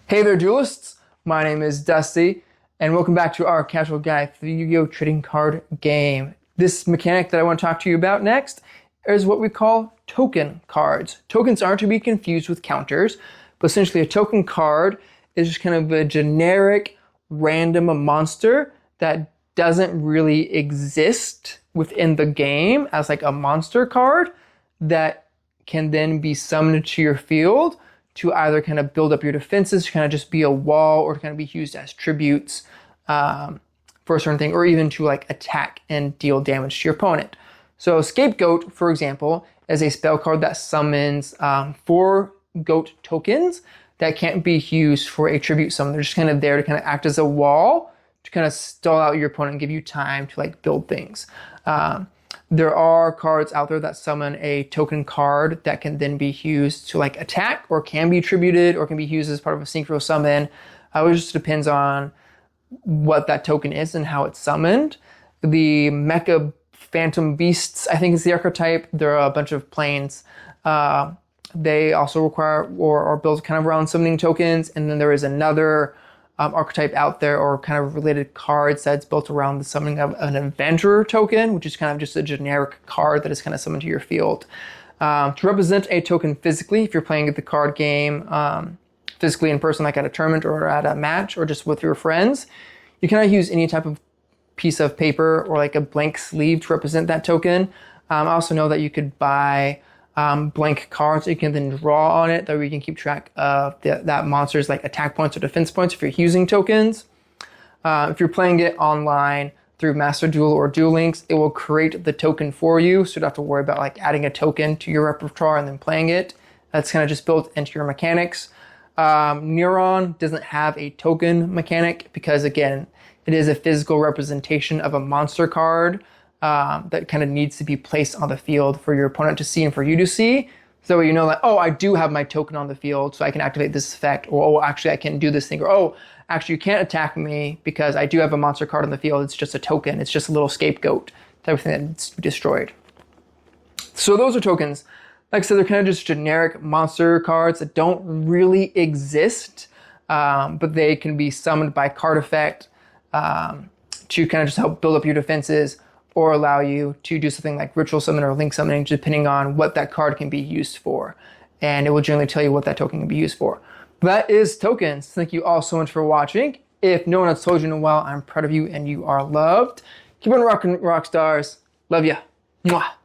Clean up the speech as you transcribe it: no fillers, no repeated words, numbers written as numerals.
Hey there, duelists! My name is Dusty, and welcome back to our casual guide for the Yu-Gi-Oh! Trading card game. This mechanic that I want to talk to you about next is what we call token cards. Tokens aren't to be confused with counters, but essentially a token card is just kind of a generic, random monster that doesn't really exist within the game as like a monster card that can then be summoned to your field to either kind of build up your defenses, to kind of just be a wall, or to kind of be used as tributes for a certain thing, or even to like attack and deal damage to your opponent. So Scapegoat, for example, is a spell card that summons 4 goat tokens that can't be used for a tribute summon. They're just kind of there to kind of act as a wall to kind of stall out your opponent and give you time to like build things. There are cards out there that summon a token card that can then be used to like attack, or can be tributed, or can be used as part of a synchro summon. It just depends on what that token is and how it's summoned. The Mecha Phantom Beasts, I think is the archetype. There are a bunch of planes. They also require or are built kind of around summoning tokens. And then there is another archetype out there, or kind of related cards that's built around the summoning of an Adventurer token, which is kind of just a generic card that is kind of summoned to your field. To represent a token physically, if you're playing the card game physically in person, like at a tournament or at a match, or just with your friends, you cannot use any type of piece of paper or like a blank sleeve to represent that token. I also know that you could buy blank cards that you can then draw on it, that way you can keep track of that monster's like attack points or defense points if you're using tokens. If you're playing it online through Master Duel or Duel Links, it will create the token for you, so you don't have to worry about like adding a token to your repertoire and then playing it. That's kind of just built into your mechanics. Neuron doesn't have a token mechanic because, again, it is a physical representation of a monster card that kind of needs to be placed on the field for your opponent to see and for you to see. So you know, like, oh, I do have my token on the field, so I can activate this effect, or oh, actually I can do this thing, or oh, actually you can't attack me because I do have a monster card on the field. It's just a token. It's just a little scapegoat type of thing that's destroyed. So those are tokens. Like I said, they're kind of just generic monster cards that don't really exist, but they can be summoned by card effect to kind of just help build up your defenses, or allow you to do something like ritual summon or link summoning, depending on what that card can be used for. And it will generally tell you what that token can be used for. That is tokens. Thank you all so much for watching. If no one has told you in a while, I'm proud of you and you are loved. Keep on rocking, rock stars. Love ya. Mwah.